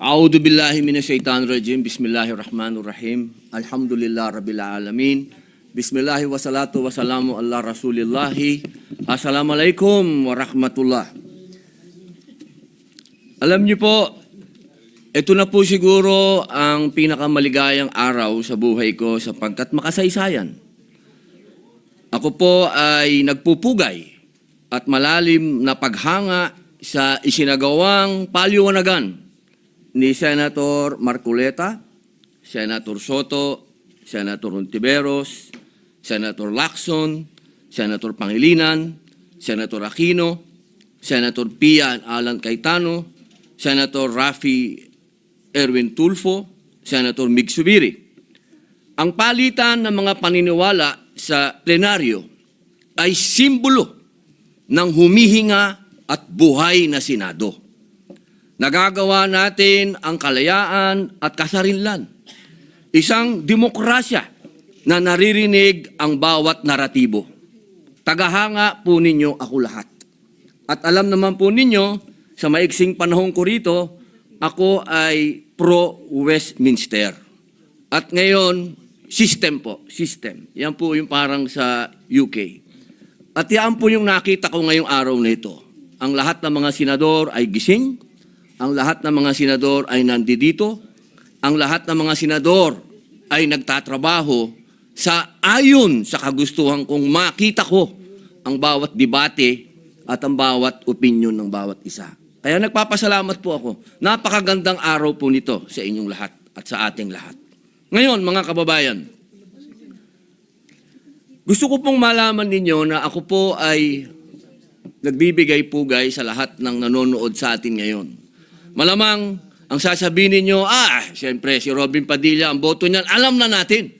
A'udhu billahi minasyaitanir rajim. Bismillahirrahmanirrahim. Alhamdulillah rabbil alamin. Bismillahi wassalatu wassalamu ala rasulillahi. Assalamualaikum warahmatullah. Alam niyo po, ito na po siguro ang pinakamaligayang araw sa buhay ko sapagkat makasaysayan. Ako po ay nagpupugay at malalim na paghanga sa isinagawang paliwanagan ni Senator Marcoleta, Senator Soto, Senator Ontiveros, Senator Lacson, Senator Pangilinan, Senator Aquino, Senator Pia Alan Cayetano, Senator Raffy Erwin Tulfo, Senator Mig Zubiri. Ang palitan ng mga paniniwala sa plenaryo ay simbolo ng humihinga at buhay na Senado. Nagagawa natin ang kalayaan at kasarinlan. Isang demokrasya na naririnig ang bawat naratibo. Tagahanga po ninyo ako lahat. At alam naman po ninyo, sa maiksing panahon ko rito, ako ay pro-Westminster. At ngayon, system po, system. Yan po yung parang sa UK. At yan po yung nakita ko ngayong araw na ito. Ang lahat ng mga senador ay gising, ang lahat ng mga senador ay nandito, ang lahat ng mga senador ay nagtatrabaho sa ayon sa kagustuhan kong makita ko ang bawat debate at ang bawat opinion ng bawat isa. Kaya nagpapasalamat po ako. Napakagandang araw po nito sa inyong lahat at sa ating lahat. Ngayon, mga kababayan, gusto ko pong malaman ninyo na ako po ay nagbibigay pugay sa lahat ng nanonood sa atin ngayon. Malamang ang sasabihin ninyo, siyempre si Robin Padilla, ang boto niyan, alam na natin.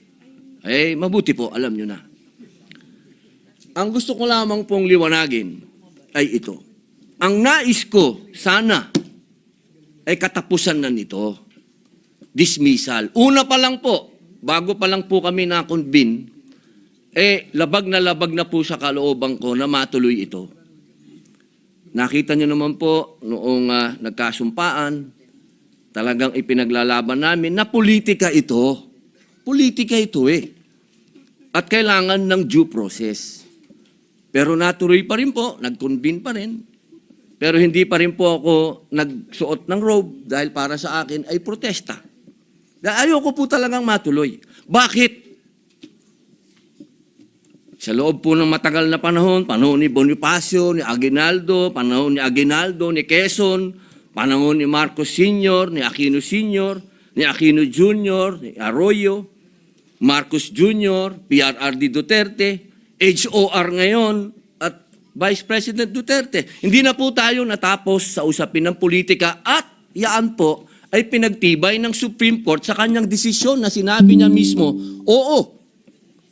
Eh, mabuti po, alam nyo na. Ang gusto ko lamang pong liwanagin ay ito. Ang nais ko, sana, ay katapusan na nito. Dismissal. Una pa lang po, bago pa lang po kami na-convene, labag na po sa kalooban ko na matuloy ito. Nakita niyo naman po noong nagkasumpaan, talagang ipinaglalaban namin na politika ito. Politika ito At kailangan ng due process. Pero natuloy pa rin po, nag-convene pa rin. Pero hindi pa rin po ako nagsuot ng robe dahil para sa akin ay protesta. Dahil ayoko po talagang matuloy. Bakit? Sa loob po ng matagal na panahon ni Bonifacio, ni Aguinaldo, panahon ni Aguinaldo, ni Quezon, panahon ni Marcos Sr., ni Aquino Sr., ni Aquino Jr., ni Arroyo, Marcos Jr., PRRD Duterte, HOR ngayon, at Vice President Duterte. Hindi na po tayo natapos sa usapin ng politika at yaan po ay pinagtibay ng Supreme Court sa kanyang desisyon na sinabi niya mismo, oo,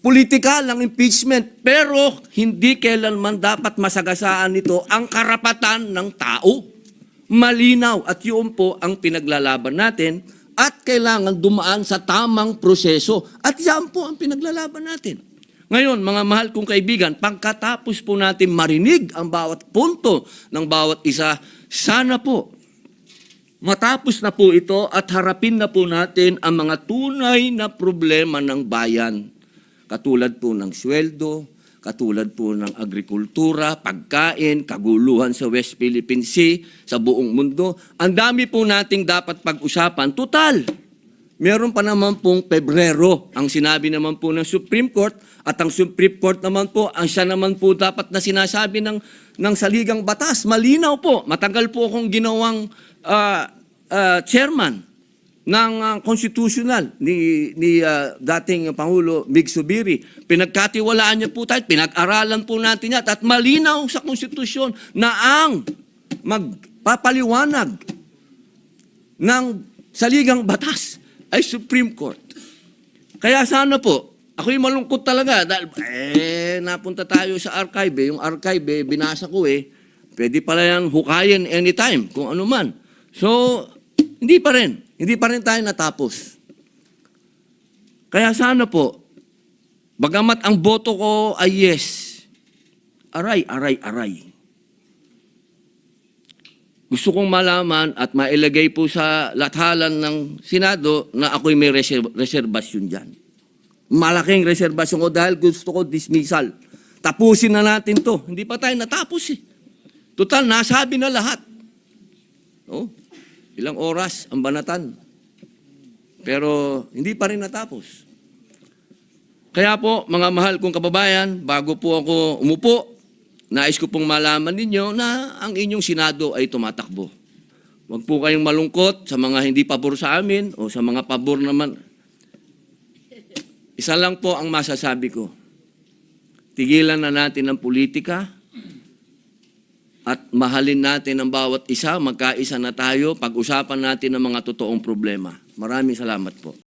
politikal ang impeachment, pero hindi kailanman dapat masagasaan nito ang karapatan ng tao. Malinaw at yun po ang pinaglalaban natin at kailangan dumaan sa tamang proseso. At yan po ang pinaglalaban natin. Ngayon, mga mahal kong kaibigan, pagkatapos po natin marinig ang bawat punto ng bawat isa, sana po matapos na po ito at harapin na po natin ang mga tunay na problema ng bayan. Katulad po ng sweldo, katulad po ng agrikultura, pagkain, kaguluhan sa West Philippine Sea, sa buong mundo. Ang dami po nating dapat pag-usapan. Total, meron pa naman pong Pebrero. Ang sinabi naman po ng Supreme Court at ang Supreme Court naman po, ang siya naman po dapat na sinasabi ng saligang batas. Malinaw po. Matagal po akong ginawang chairman ng constitutional ni dating Pangulo Mig Zubiri. Pinagkatiwalaan niya po tayo, pinag-aralan po natin yan at malinaw sa konstitusyon na ang magpapaliwanag ng saligang batas ay Supreme Court. Kaya sana po, ako'y malungkot talaga dahil napunta tayo sa archive. Yung archive, binasa ko pwede pala yan hukayin anytime, kung ano man. So, hindi pa rin tayo natapos. Kaya sana po, bagamat ang boto ko ay yes, aray. Gusto kong malaman at mailagay po sa lathalan ng Senado na ako'y may reserbasyon dyan. Malaking reserbasyon ko dahil gusto ko dismissal. Tapusin na natin to. Hindi pa tayo natapos eh. Total, nasabi na lahat. Oh, ilang oras ang banatan. Pero hindi pa rin natapos. Kaya po, mga mahal kong kababayan, bago po ako umupo, nais ko pong malaman ninyo na ang inyong Senado ay tumatakbo. Huwag po kayong malungkot sa mga hindi pabor sa amin o sa mga pabor naman. Isa lang po ang masasabi ko. Tigilan na natin ang politika at mahalin natin ang bawat isa, magkaisa na tayo, pag-usapan natin ang mga totoong problema. Maraming salamat po.